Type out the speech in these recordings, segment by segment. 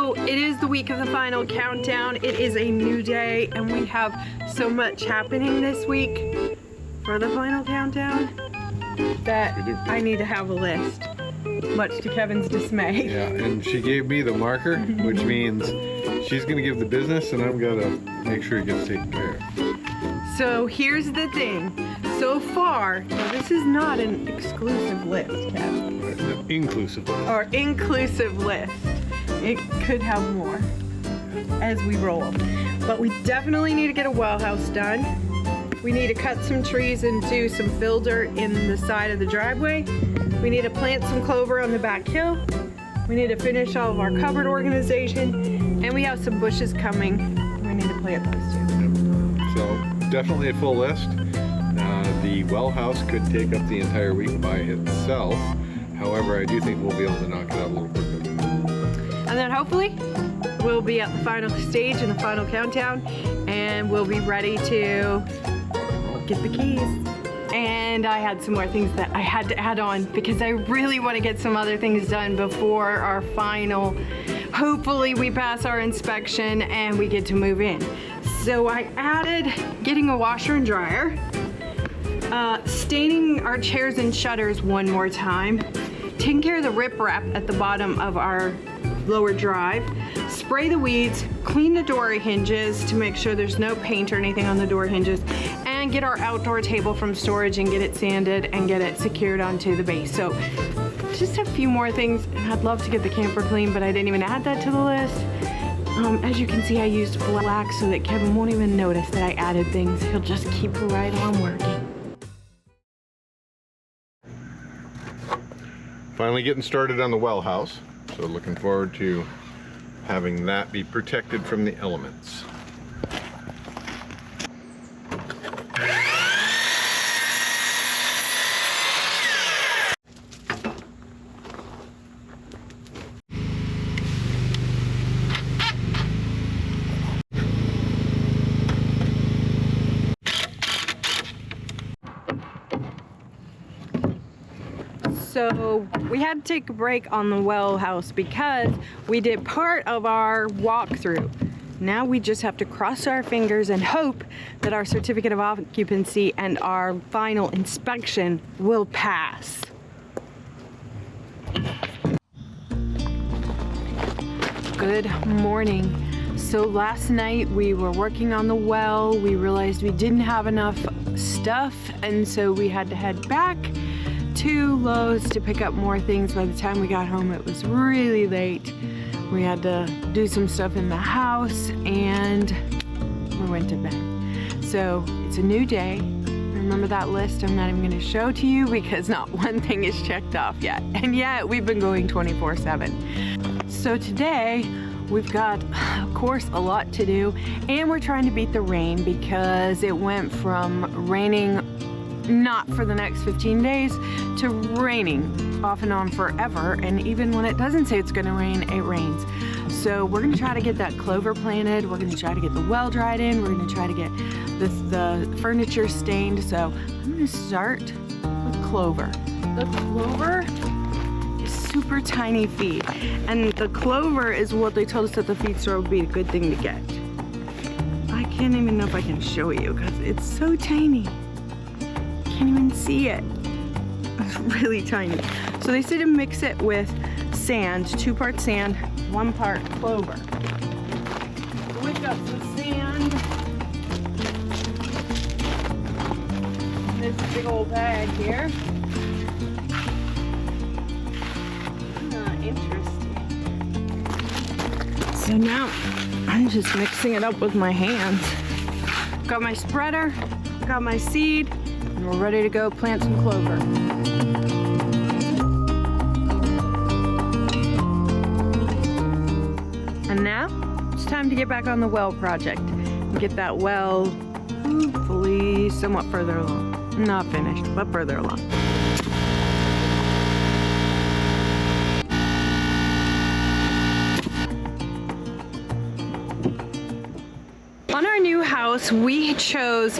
So it is the week of the final countdown. It is a new day and we have so much happening this week for the final countdown that I need to have a list, much to Kevin's dismay. Yeah, and she gave me the marker, which means she's gonna give the business and I'm gonna make sure it gets taken care of. So here's the thing. So far, now this is not an exclusive list, Kevin. Inclusive. Or inclusive list. It could have more as we roll. But we definitely need to get a well house done. We need to cut some trees and do some fill dirt in the side of the driveway. We need to plant some clover on the back hill. We need to finish all of our cupboard organization. And we have some bushes coming. We need to plant those too. So definitely a full list. The well house could take up the entire week by itself. However, I do think we'll be able to knock it out a little quicker. And then hopefully we'll be at the final stage in the final countdown and we'll be ready to get the keys. And I had some more things that I had to add on because I really want to get some other things done before our final. Hopefully we pass our inspection and we get to move in. So I added getting a washer and dryer, staining our chairs and shutters one more time, taking care of the riprap at the bottom of our lower drive, spray the weeds, clean the door hinges to make sure there's no paint or anything on the door hinges, and get our outdoor table from storage and get it sanded and get it secured onto the base. So just a few more things. I'd love to get the camper clean, but I didn't even add that to the list. As you can see, I used black so that Kevin won't even notice that I added things. He'll just keep right on working. Finally getting started on the well house. So looking forward to having that be protected from the elements. So we had to take a break on the well house because we did part of our walkthrough. Now we just have to cross our fingers and hope that our certificate of occupancy and our final inspection will pass. Good morning. So last night we were working on the well. We realized we didn't have enough stuff, and so we had to head back to Lowe's to pick up more things. By the time we got home, it was really late. We had to do some stuff in the house and we went to bed. So it's a new day. Remember that list I'm not even going to show to you because not one thing is checked off yet. And yet we've been going 24/7. So today we've got, of course, a lot to do, and we're trying to beat the rain because it went from raining not for the next 15 days to raining off and on forever, and even when it doesn't say it's gonna rain, it rains. So we're gonna try to get that clover planted, we're gonna try to get the well dried in, we're gonna try to get the furniture stained. So I'm gonna start with clover. The clover is super tiny feed, and the clover is what they told us at the feed store would be a good thing to get. I can't even know if I can show you because it's so tiny. Can't even see it. It's really tiny. So they said to mix it with sand, 2 parts sand, 1 part clover. So we've got some sand. This big old bag here. Interesting. So now I'm just mixing it up with my hands. Got my spreader, got my seed, and we're ready to go plant some clover. And now it's time to get back on the well project and get that well hopefully somewhat further along. Not finished, but further along. On our new house, house, we chose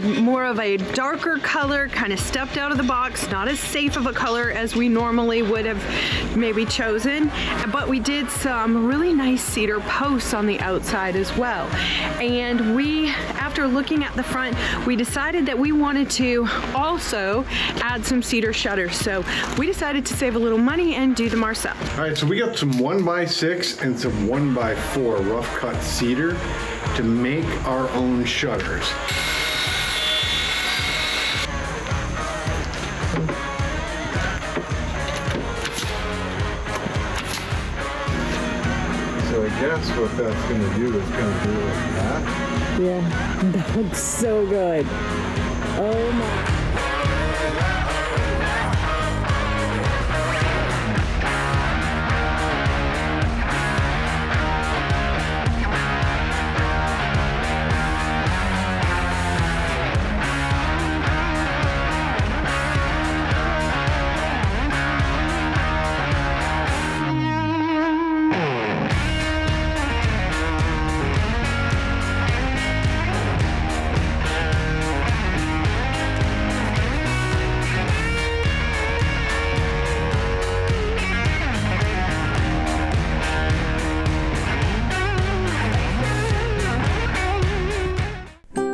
more of a darker color, kind of stepped out of the box, not as safe of a color as we normally would have maybe chosen, but we did some really nice cedar posts on the outside as well. And we, after looking at the front, we decided that we wanted to also add some cedar shutters. So we decided to save a little money and do them ourselves. All right, so we got some 1x6 and some 1x4 rough cut cedar to make our own shutters. So I guess what that's going to do is kind of do like that. Yeah, that looks so good. Oh my.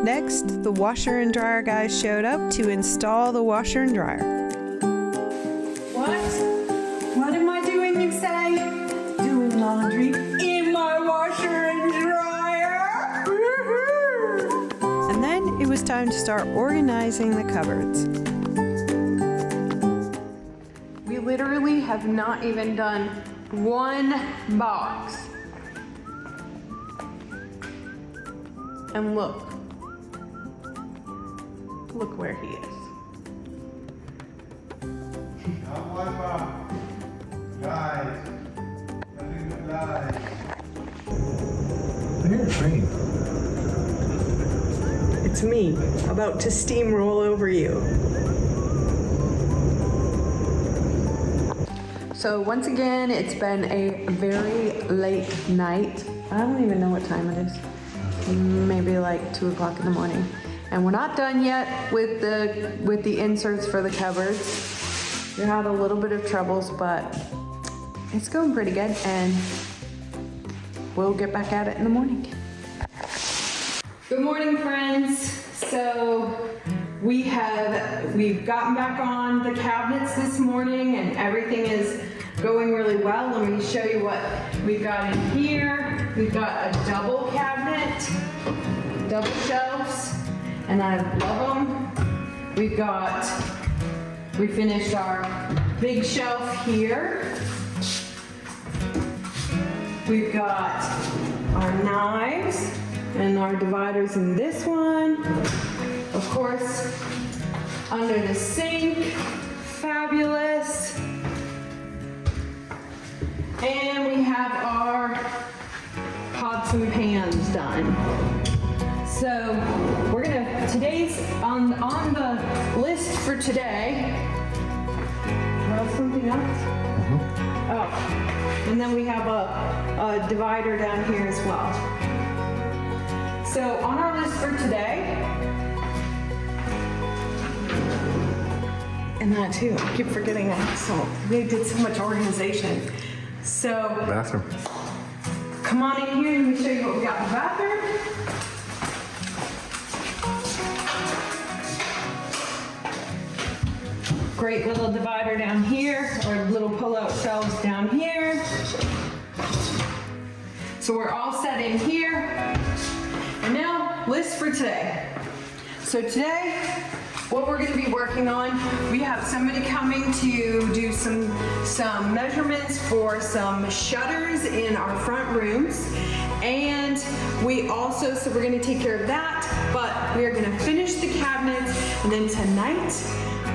Next, the washer and dryer guys showed up to install the washer and dryer. What? What am I doing, you say? Doing laundry in my washer and dryer. And then it was time to start organizing the cupboards. We literally have not even done one box. And look where he is. Not one box. Guys. Nothing but guys. I hear a train. It's me, about to steamroll over you. So once again, it's been a very late night. I don't even know what time it is. Maybe like 2 o'clock in the morning. And we're not done yet with the inserts for the cupboards. We had a little bit of troubles, but it's going pretty good, and we'll get back at it in the morning. Good morning, friends. So we've gotten back on the cabinets this morning, and everything is going really well. Let me show you what we've got in here. We've got a double cabinet, double shelves, and I love them. We finished our big shelf here. We've got our knives and our dividers in this one. Of course, under the sink, fabulous. And we have our pots and pans done. So we're today's on the list for today. Well, something else? Mm-hmm. Oh, and then we have a divider down here as well. So on our list for today, and that too, I keep forgetting that. So they did so much organization. So Bathroom. come on in here and let me show you what we got in the bathroom. Great little divider down here, or little pull-out shelves down here. So we're all set in here. And now, list for today. So today, what we're going to be working on, we have somebody coming to do some measurements for some shutters in our front rooms. And we also, so we're going to take care of that, but we are going to finish the cabinets, and then tonight,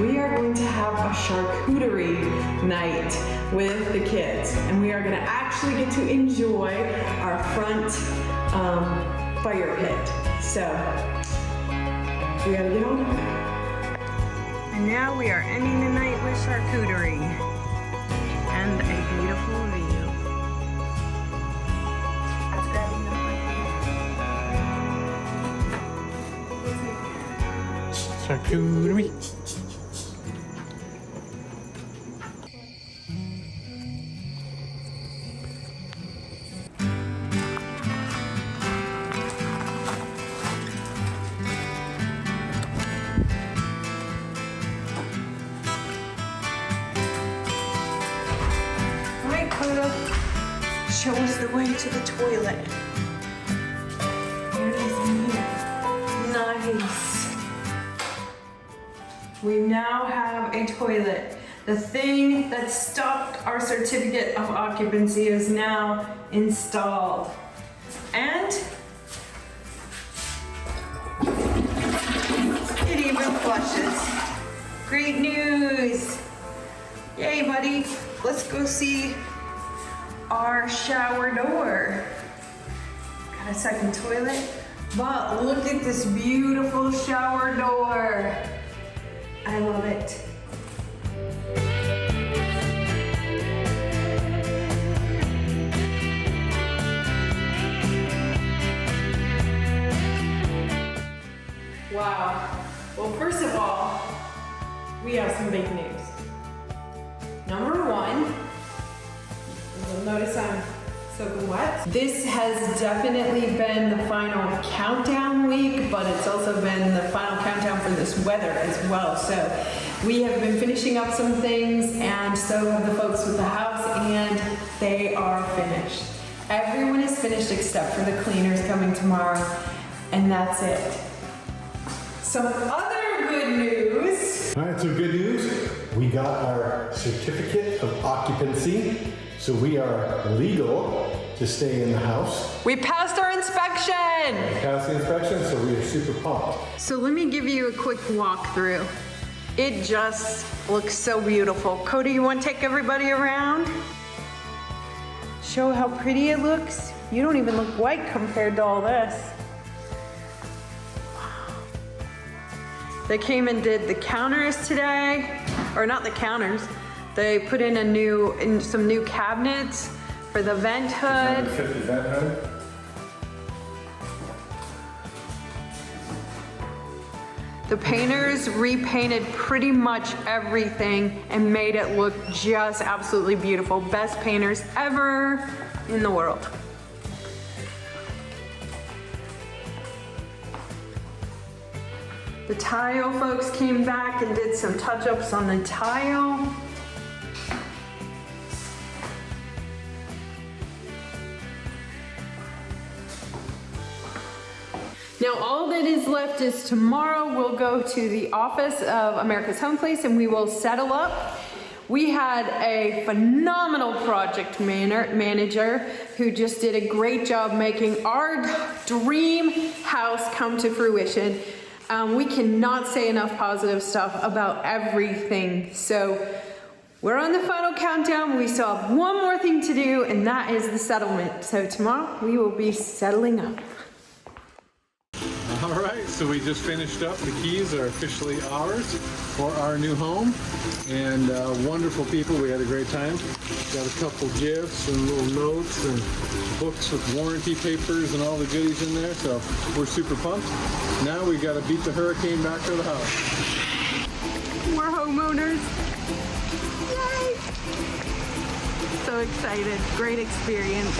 we are going to have a charcuterie night with the kids, and we are going to actually get to enjoy our front fire pit. So we gotta get on it. And now we are ending the night with charcuterie and a beautiful view. Charcuterie. All right, Coda, show us the way to the toilet. Here it is in here. Nice. We now have a toilet. The thing that stopped our certificate of occupancy is now installed. And it even flushes. Great news. Yay, buddy. Let's go see our shower door. Got a second toilet. But look at this beautiful shower door. I love it. Wow. Well, first of all, we have some big news. Number one, you'll notice I'm soaking wet. This has definitely been the final countdown week, but it's also been the final countdown for this weather as well. So we have been finishing up some things, and so have the folks with the house, and they are finished. Everyone is finished except for the cleaners coming tomorrow, and that's it. Some other good news. All right, so good news. We got our certificate of occupancy, so we are legal to stay in the house. We passed our inspection. Passed the inspection, so we are super pumped. So let me give you a quick walkthrough. It just looks so beautiful. Cody, you want to take everybody around? Show how pretty it looks. You don't even look white compared to all this. They came and did the counters today, or not the counters. They put in some new cabinets for the vent hood. The painters repainted pretty much everything and made it look just absolutely beautiful. Best painters ever in the world. The tile folks came back and did some touch-ups on the tile. Now all that is left is tomorrow we'll go to the office of America's Home Place and we will settle up. We had a phenomenal project manager who just did a great job making our dream house come to fruition. We cannot say enough positive stuff about everything. So we're on the final countdown. We still have one more thing to do, and that is the settlement. So tomorrow we will be settling up. All right, so we just finished up. The keys are officially ours for our new home, and wonderful people. We had a great time. Got a couple gifts and little notes and books with warranty papers and all the goodies in there, so we're super pumped. Now we got to beat the hurricane back to the house. We're homeowners. Yay! So excited. Great experience.